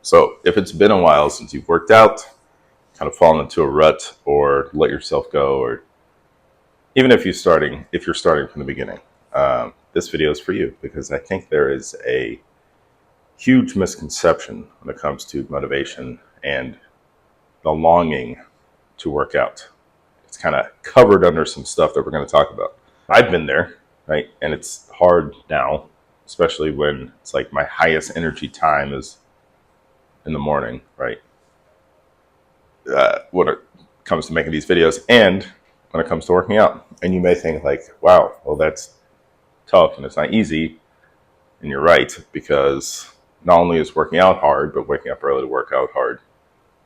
So if it's been a while since you've worked out, kind of fallen into a rut or let yourself go, or even if you're starting from the beginning, this video is for you because I think there is a huge misconception when it comes to motivation and the longing to work out. It's kind of covered under some stuff that we're going to talk about. I've been there, right? And it's hard now, especially when it's like my highest energy time is in the morning, right? When it comes to making these videos and when it comes to working out. And you may think like, wow, well, that's tough and it's not easy. And you're right, because not only is working out hard, but waking up early to work out hard,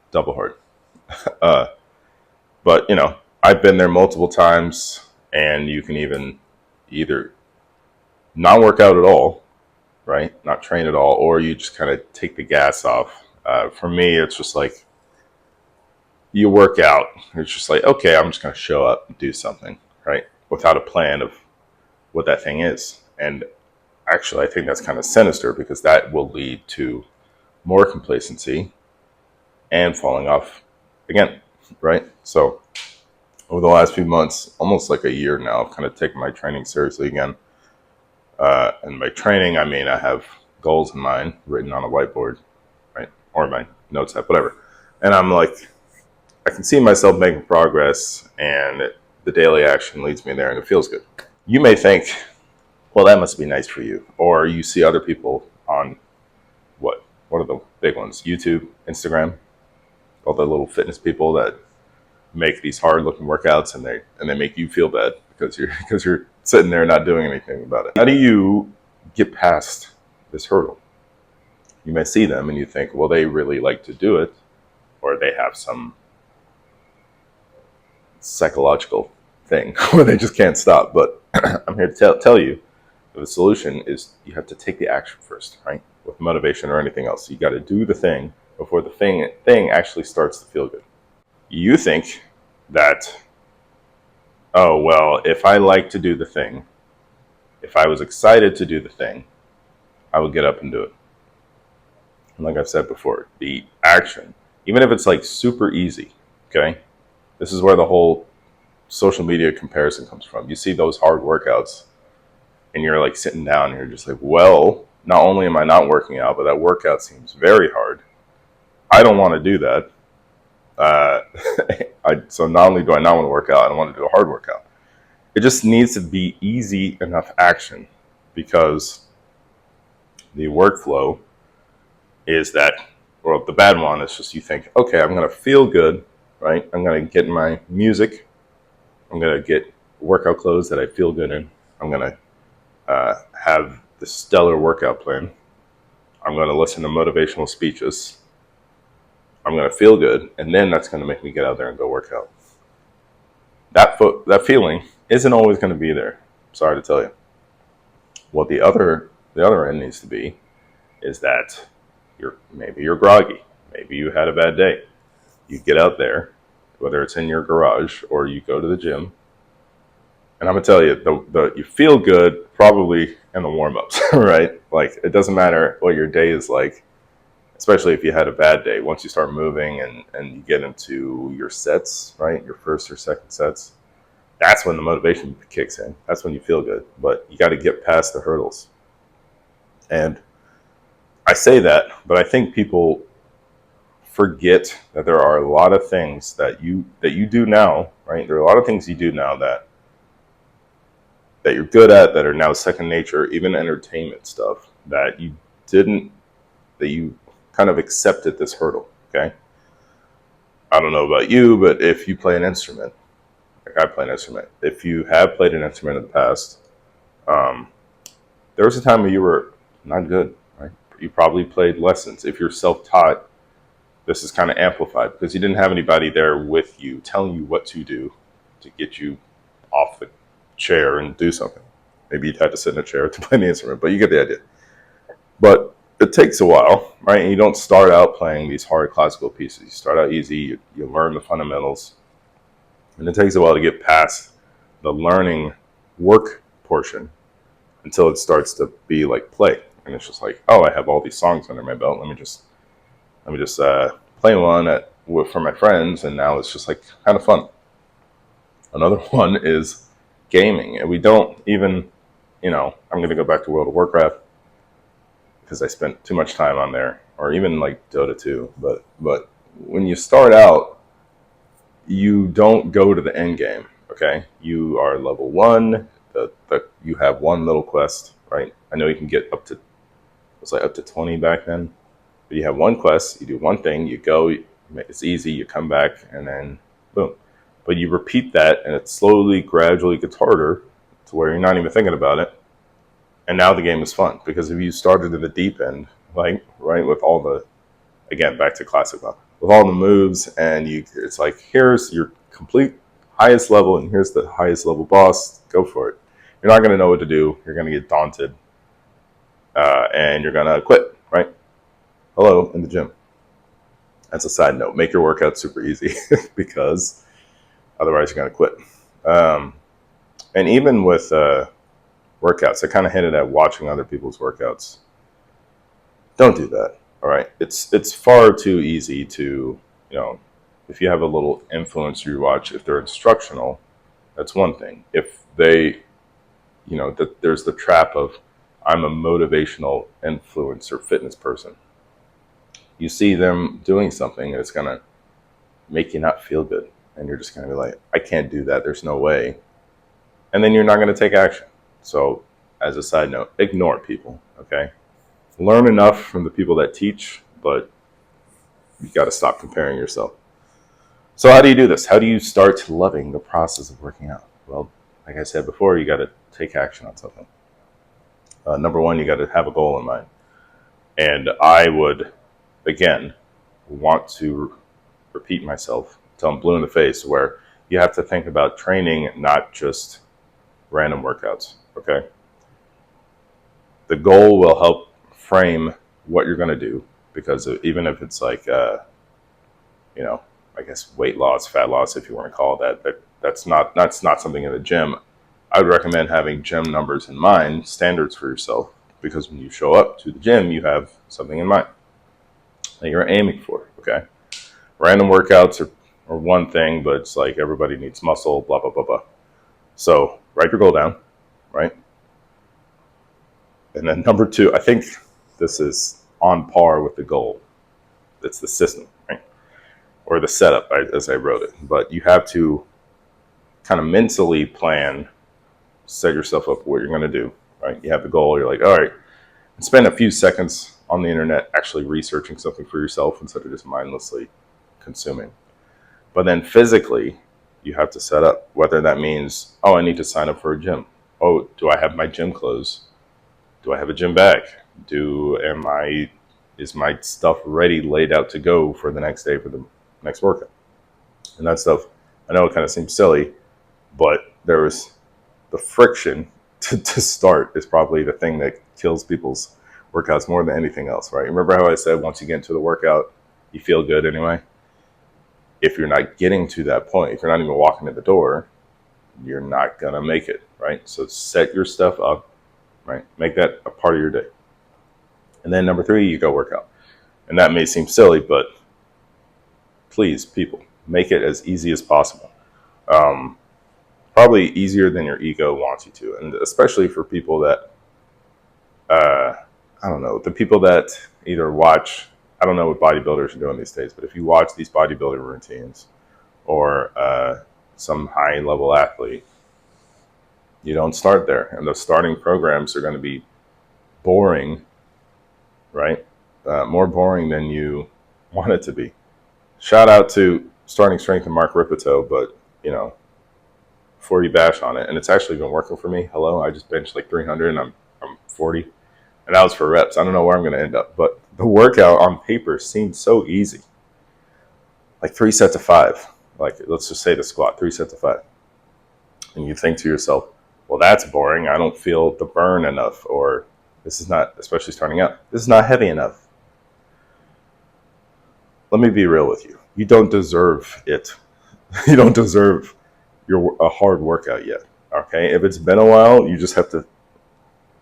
double hard. But I've been there multiple times, and you can even either not work out at all, right? Not train at all, or you just kind of take the gas off. For me, it's just like you work out. It's just like, okay, I'm just going to show up and do something, right? Without a plan of what that thing is. And actually, I think that's kind of sinister because that will lead to more complacency and falling off again, right? So over the last few months, almost like a year now, I've kind of taken my training seriously again. And by training, I mean I have goals in mind written on a whiteboard, right? Or my notes app, whatever. And I'm like, I can see myself making progress, and the daily action leads me there, and it feels good. You may think, well, that must be nice for you. Or you see other people on what are the big ones? YouTube, Instagram, all the little fitness people that make these hard looking workouts, and they make you feel bad because you're sitting there not doing anything about it. How do you get past this hurdle? You may see them and you think, well, they really like to do it, or they have some psychological thing where they just can't stop. But I'm here to tell you the solution is you have to take the action first, right? With motivation or anything else, you got to do the thing before the thing actually starts to feel good. You think that, oh, well, if I like to do the thing, if I was excited to do the thing, I would get up and do it. And like I've said before, the action, even if it's like super easy, okay? This is where the whole social media comparison comes from. You see those hard workouts and you're like sitting down and you're just like, well, not only am I not working out, but that workout seems very hard. I don't want to do that. So not only do I not want to work out, I don't want to do a hard workout. It just needs to be easy enough action, because the workflow is that, or the bad one is just you think, okay, I'm going to feel good, right? I'm going to get my music. I'm going to get workout clothes that I feel good in. I'm going to have the stellar workout plan. I'm going to listen to motivational speeches. I'm going to feel good, and then that's going to make me get out there and go work out. That feeling isn't always going to be there. Sorry to tell you. What the other end needs to be is that maybe you're groggy. Maybe you had a bad day. You get out there, whether it's in your garage or you go to the gym, and I'm gonna tell you, you feel good probably in the warm-ups, right? Like, it doesn't matter what your day is like, especially if you had a bad day. Once you start moving and you get into your sets, right? Your first or second sets, that's when the motivation kicks in. That's when you feel good. But you got to get past the hurdles. And I say that, but I think people forget that there are a lot of things that you do now, right? There are a lot of things you do now that you're good at, that are now second nature, even entertainment stuff that you kind of accepted this hurdle, okay? I don't know about you, but if you play an instrument, like I play an instrument, if you have played an instrument in the past, there was a time when you were not good, right? You probably played lessons. If you're self-taught, this is kind of amplified because you didn't have anybody there with you telling you what to do to get you off the chair and do something. Maybe you'd had to sit in a chair to play the instrument, but you get the idea. But it takes a while, right? And you don't start out playing these hard classical pieces. You start out easy, you learn the fundamentals, and it takes a while to get past the learning work portion until it starts to be like play. And it's just like, oh, I have all these songs under my belt. Let me just let me just play one for my friends, and now it's just like kind of fun. Another one is gaming, and we don't even, I'm going to go back to World of Warcraft because I spent too much time on there, or even like Dota 2. But when you start out, you don't go to the end game. Okay, you are level 1. You have one little quest, right? I know you can get up to, it was like up to 20 back then. But you have one quest, you do one thing, you go, it's easy, you come back, and then boom. But you repeat that, and it slowly, gradually gets harder to where you're not even thinking about it. And now the game is fun because if you started at the deep end, like right with all the, again back to classic level, with all the moves, and it's like here's your complete highest level, and here's the highest level boss. Go for it. You're not going to know what to do. You're going to get daunted, and you're going to quit. Right? Hello in the gym. That's a side note. Make your workout super easy because otherwise you're going to quit. And even with workouts, I kind of hinted at watching other people's workouts. Don't do that. All right. It's far too easy to, if you have a little influencer you watch, if they're instructional, that's one thing. If they, that there's the trap of I'm a motivational influencer fitness person. You see them doing something and it's going to make you not feel good. And you're just going to be like, I can't do that. There's no way. And then you're not going to take action. So as a side note, ignore people. Okay. Learn enough from the people that teach, but you got to stop comparing yourself. So how do you do this? How do you start loving the process of working out? Well, like I said before, you got to take action on something. Number one, you got to have a goal in mind. And I would, again, want to repeat myself until I'm blue in the face, where you have to think about training, not just random workouts, okay? The goal will help frame what you're going to do, because even if it's like, I guess weight loss, fat loss, if you want to call it that, that's not something in the gym. I would recommend having gym numbers in mind, standards for yourself, because when you show up to the gym, you have something in mind that you're aiming for, okay? Random workouts are one thing, but it's like everybody needs muscle, blah, blah, blah, blah. So write your goal down, right? And then number two, I think this is on par with the goal. It's the system, right? Or the setup, as I wrote it. But you have to kind of mentally plan, set yourself up for what you're going to do, right? You have the goal, you're like, all right, and spend a few seconds on the internet actually researching something for yourself instead of just mindlessly consuming. But then physically, you have to set up, whether that means, I need to sign up for a gym. Oh, do I have my gym clothes? Do I have a gym bag? Is my stuff ready, laid out to go for the next day for the next workout? And that stuff, I know it kind of seems silly, but there was the friction to start is probably the thing that kills people's workouts more than anything else, right? Remember how I said once you get into the workout, you feel good anyway? If you're not getting to that point, if you're not even walking to the door, you're not going to make it, right? So set your stuff up, right? Make that a part of your day. And then number three, you go work out. And that may seem silly, but please, people, make it as easy as possible. Probably easier than your ego wants you to. And especially for people that, I don't know, the people that either watch, I don't know what bodybuilders are doing these days, but if you watch these bodybuilding routines or some high level athlete, you don't start there. And the starting programs are going to be boring, right? More boring than you want it to be. Shout out to Starting Strength and Mark Ripito, but, before you bash on it, and it's actually been working for me. Hello, I just benched like 300 and I'm 40. And that was for reps. I don't know where I'm going to end up, but the workout on paper seemed so easy. Like 3 sets of 5. Like, let's just say the squat, 3 sets of 5. And you think to yourself, well, that's boring. I don't feel the burn enough, or this is not, especially starting out, this is not heavy enough. Let me be real with you. You don't deserve it. You don't deserve a hard workout yet. Okay? If it's been a while, you just have to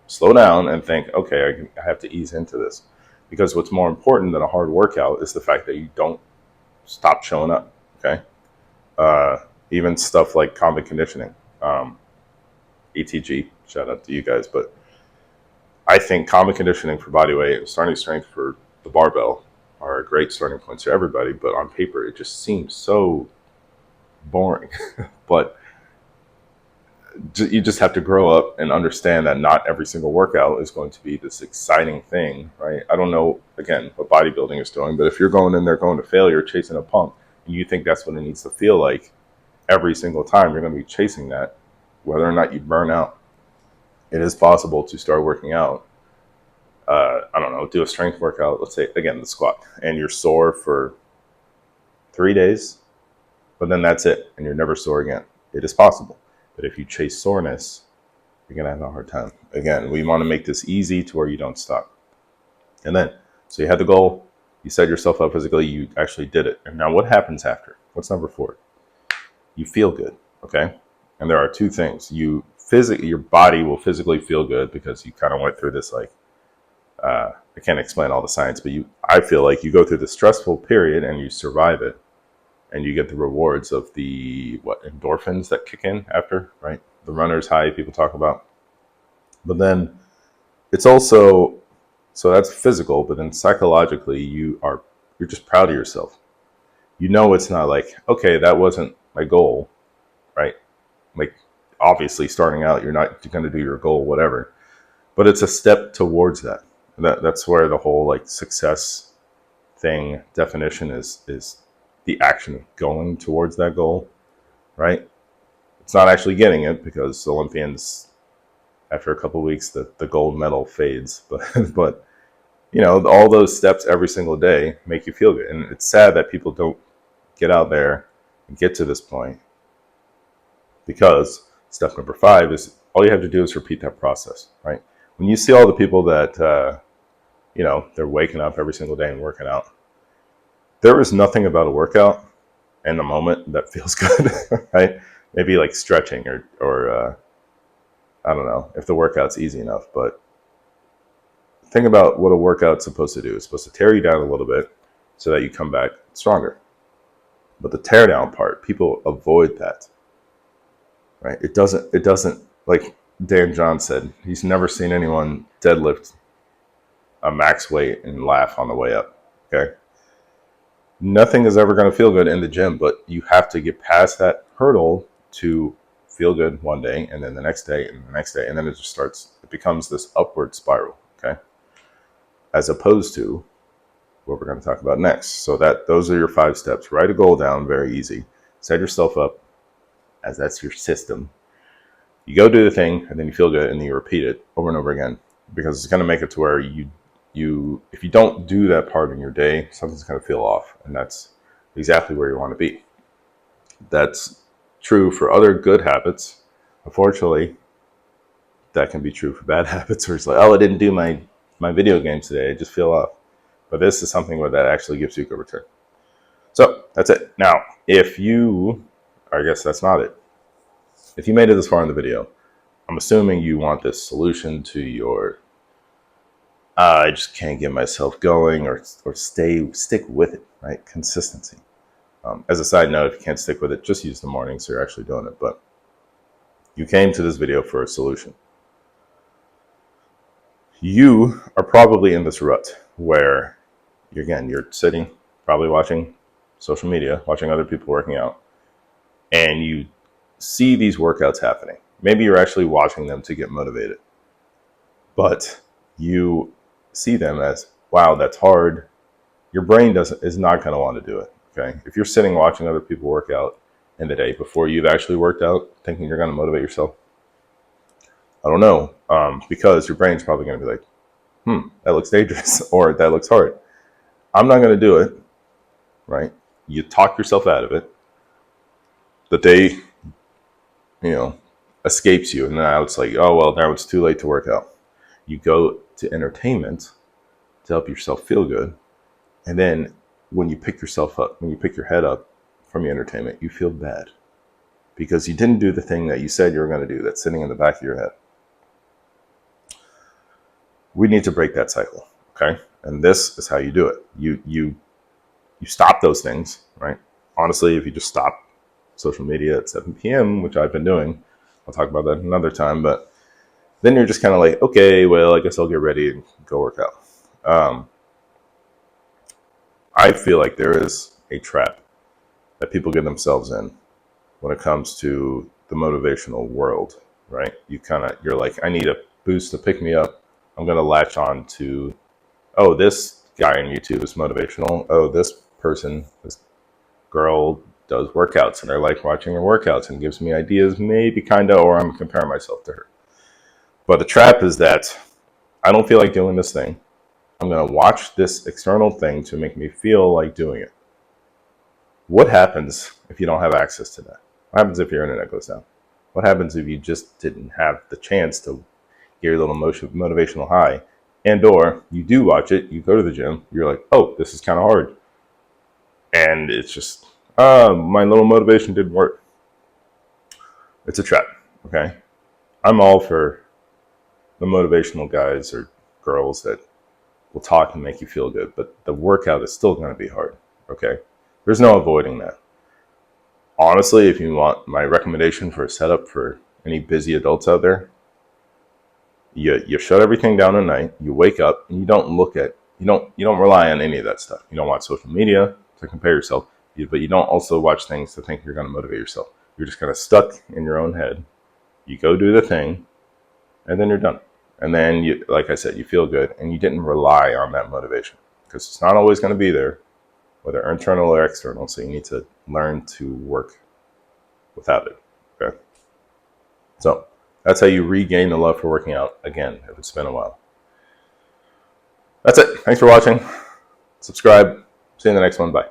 slow down and think, okay, I have to ease into this. Because what's more important than a hard workout is the fact that you don't stop showing up. Okay. Even stuff like combat conditioning, ETG, shout out to you guys. But I think combat conditioning for body weight and starting strength for the barbell are great starting points for everybody. But on paper, it just seems so boring. But you just have to grow up and understand that not every single workout is going to be this exciting thing, right? I don't know, again, what bodybuilding is doing, but if you're going in there going to failure, chasing a pump, and you think that's what it needs to feel like every single time, you're going to be chasing that, whether or not you burn out. It is possible to start working out. I don't know, do a strength workout, let's say, again, the squat, and you're sore for 3 days, but then that's it, and you're never sore again. It is possible. But if you chase soreness, you're going to have a hard time. Again, we want to make this easy to where you don't stop. And then, so you had the goal, you set yourself up physically, you actually did it. And now what happens after? What's number 4? You feel good, okay? And there are 2 things. Your body will physically feel good because you kind of went through this, like, I can't explain all the science, but I feel like you go through the stressful period and you survive it. And you get the rewards of the endorphins that kick in after, right? The runner's high people talk about. But then it's also, so that's physical, but then psychologically you're just proud of yourself. You know, it's not like, okay, that wasn't my goal, right? Like, obviously starting out, you're not going to do your goal, whatever, but it's a step towards that. That's where the whole like success thing definition is the action of going towards that goal, right? It's not actually getting it, because Olympians, after a couple of weeks, the gold medal fades. But you know, all those steps every single day make you feel good. And it's sad that people don't get out there and get to this point, because step number 5 is all you have to do is repeat that process, right? When you see all the people that, you know, they're waking up every single day and working out, there is nothing about a workout in the moment that feels good, right? Maybe like stretching or I don't know if the workout's easy enough, but think about what a workout's supposed to do. It's supposed to tear you down a little bit so that you come back stronger. But the tear down part, people avoid that, right? It doesn't, like Dan John said, he's never seen anyone deadlift a max weight and laugh on the way up, okay? Nothing is ever going to feel good in the gym, but you have to get past that hurdle to feel good one day, and then the next day, and the next day, and then it becomes this upward spiral, okay? As opposed to what we're going to talk about next. So those are your 5 steps. Write a goal down, very easy. Set yourself up as that's your system. You go do the thing, and then you feel good, and then you repeat it over and over again, because it's going to make it to where if you don't do that part in your day, something's going to feel off, and that's exactly where you want to be. That's true for other good habits. Unfortunately, that can be true for bad habits, where it's like, oh, I didn't do my video games today, I just feel off. But this is something where that actually gives you a good return. So that's it. Now, I guess that's not it. If you made it this far in the video, I'm assuming you want this solution to your I just can't get myself going, or stick with it, right? Consistency. As a side note, if you can't stick with it, just use the morning so you're actually doing it. But you came to this video for a solution. You are probably in this rut where, you're sitting, probably watching social media, watching other people working out, and you see these workouts happening. Maybe you're actually watching them to get motivated, but you see them as, wow, that's hard. Your brain is not going to want to do it. Okay, if you're sitting watching other people work out in the day before you've actually worked out, thinking you're going to motivate yourself, I don't know, because your brain's probably going to be like, that looks dangerous, or that looks hard. I'm not going to do it, right? You talk yourself out of it. The day, escapes you, and now it's like, oh, well, now it's too late to work out. You go to entertainment to help yourself feel good. And then when you pick yourself up, when you pick your head up from your entertainment, you feel bad because you didn't do the thing that you said you were going to do that's sitting in the back of your head. We need to break that cycle, okay? And this is how you do it. You stop those things, right? Honestly, if you just stop social media at 7 p.m., which I've been doing, I'll talk about that another time, but then you're just kind of like, okay, well, I guess I'll get ready and go work out. I feel like there is a trap that people get themselves in when it comes to the motivational world, right? You're like, I need a boost to pick me up. I'm going to latch on to, oh, this guy on YouTube is motivational. Oh, this person, this girl does workouts and I like watching her workouts and gives me ideas, maybe kind of, or I'm comparing myself to her. But the trap is that I don't feel like doing this thing. I'm going to watch this external thing to make me feel like doing it. What happens if you don't have access to that? What happens if your internet goes down? What happens if you just didn't have the chance to get your little motivational high? And or you do watch it, you go to the gym, you're like, oh, this is kind of hard. And it's just, my little motivation didn't work. It's a trap, okay? I'm all for the motivational guys or girls that will talk and make you feel good, but the workout is still going to be hard, okay? There's no avoiding that. Honestly, if you want my recommendation for a setup for any busy adults out there, you shut everything down at night, you wake up, and you don't rely on any of that stuff. You don't watch social media to compare yourself, but you don't also watch things to think you're going to motivate yourself. You're just kind of stuck in your own head. You go do the thing, and then you're done. And then, like I said, you feel good, and you didn't rely on that motivation because it's not always going to be there, whether internal or external. So you need to learn to work without it. Okay. So that's how you regain the love for working out again if it's been a while. That's it. Thanks for watching. Subscribe. See you in the next one. Bye.